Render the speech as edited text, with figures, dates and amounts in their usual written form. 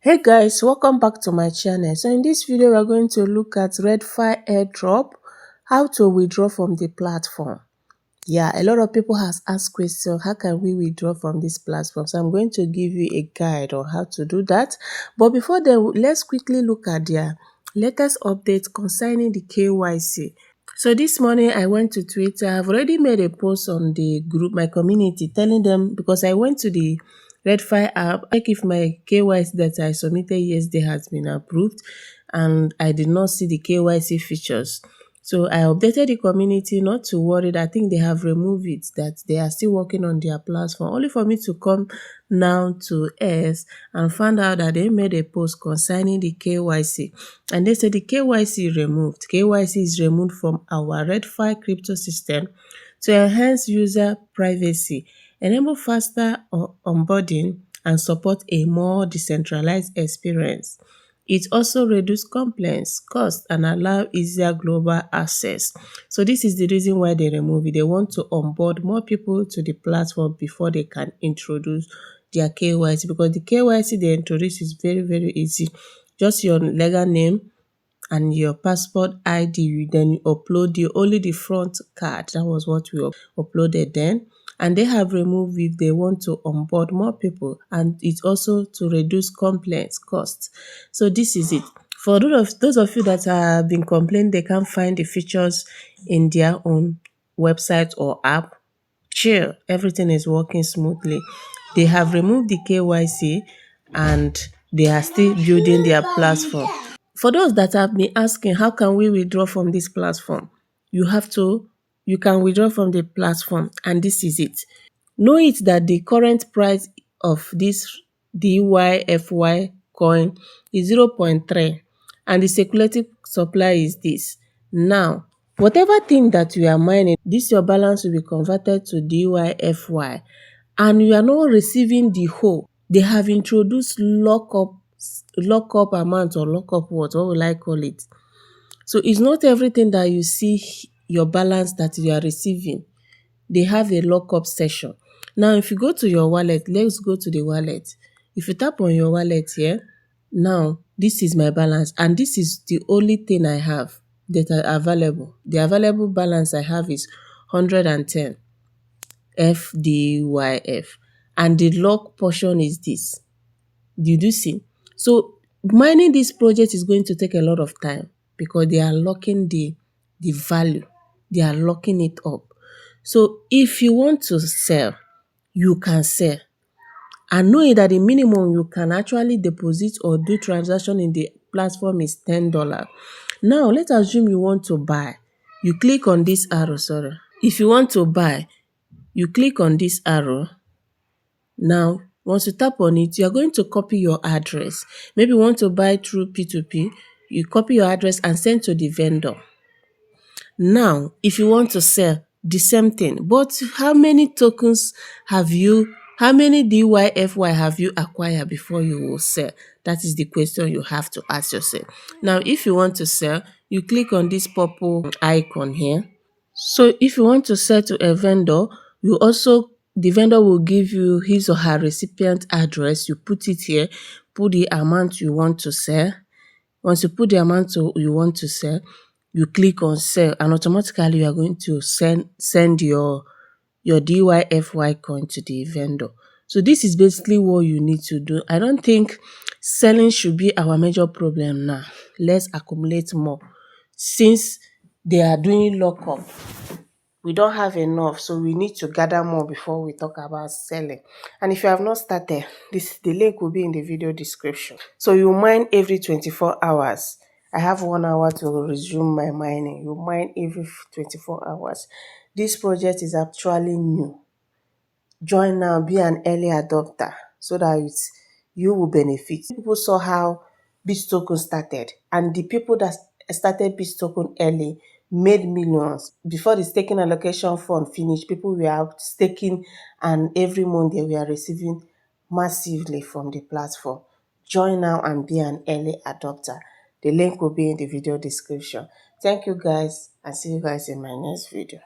Hey guys, welcome back to my channel. So in this video, we're going to look at Redyfy Airdrop, how to withdraw from the platform. Yeah, a lot of people has asked questions, how can we withdraw from this platform? So I'm going to give you a guide on how to do that. But before then, let's quickly look at their latest update concerning the KYC. So this morning I went to Twitter. I've already made a post on the group, my community, telling them, because I went to the Redyfy app, check if my KYC that I submitted yesterday has been approved, and I did not see the KYC features. So I updated the community not to worry. I think they have removed it, that they are still working on their platform, only for me to come now to S and find out that they made a post concerning the KYC, and they said the KYC removed. KYC is removed from our Redyfy crypto system to enhance user privacy, enable faster onboarding, and support a more decentralized experience. It also reduces compliance cost and allow easier global access. So this is the reason why they remove it. They want to onboard more people to the platform before they can introduce their KYC, because the KYC they introduce is very easy. Just your legal name and your passport ID, then you upload only the front card. That was what we uploaded then. And they have removed if they want to onboard more people, and it's also to reduce complaints costs. So this is it. For those of you that have been complaining they can't find the features in their own website or app, chill, everything is working smoothly. They have removed the KYC and they are still building their platform. For those that have been asking, how can we withdraw from this platform? You can withdraw from the platform, and this is it. Know it that the current price of this DYFY coin is 0.3, and the speculative supply is this. Now, whatever thing that you are mining, this your balance will be converted to DYFY, and you are not receiving the whole. They have introduced lockup amount, or lockup what will I call it? So it's not everything that you see your balance that you are receiving. They have a lockup session. Now, if you go to your wallet, let's go to the wallet. If you tap on your wallet here, now this is my balance, and this is the only thing I have that are available. The available balance I have is 110 FDYF, and the lock portion is this. Did you see? So mining this project is going to take a lot of time, because they are locking the value. They are locking it up. So if you want to sell, you can sell. And knowing that the minimum you can actually deposit or do transaction in the platform is $10. Now let's assume you want to buy. You click on this arrow, sorry. If you want to buy, you click on this arrow. Now, once you tap on it, you are going to copy your address. Maybe you want to buy through P2P, you copy your address and send to the vendor. Now, if you want to sell, the same thing. But how many tokens how many DYFY have you acquired before you will sell? That is the question you have to ask yourself. Now, if you want to sell, you click on this purple icon here. So if you want to sell to a vendor, the vendor will give you his or her recipient address. You put it here, put the amount you want to sell. Once you put the amount you want to sell, you click on sell, and automatically you are going to send your DYFY coin to the vendor. So this is basically what you need to do. I don't think selling should be our major problem now. Let's accumulate more. Since they are doing lockup, we don't have enough, so we need to gather more before we talk about selling. And if you have not started, the link will be in the video description. So you mine every 24 hours. I have 1 hour to resume my mining. You mine every 24 hours. This project is actually new. Join now, be an early adopter, so that you will benefit. People saw how BitToken started, and the people that started BitToken early made millions. Before the staking allocation fund finished, people were out staking, and every month they were receiving massively from the platform. Join now and be an early adopter. The link will be in the video description. Thank you guys, and see you guys in my next video.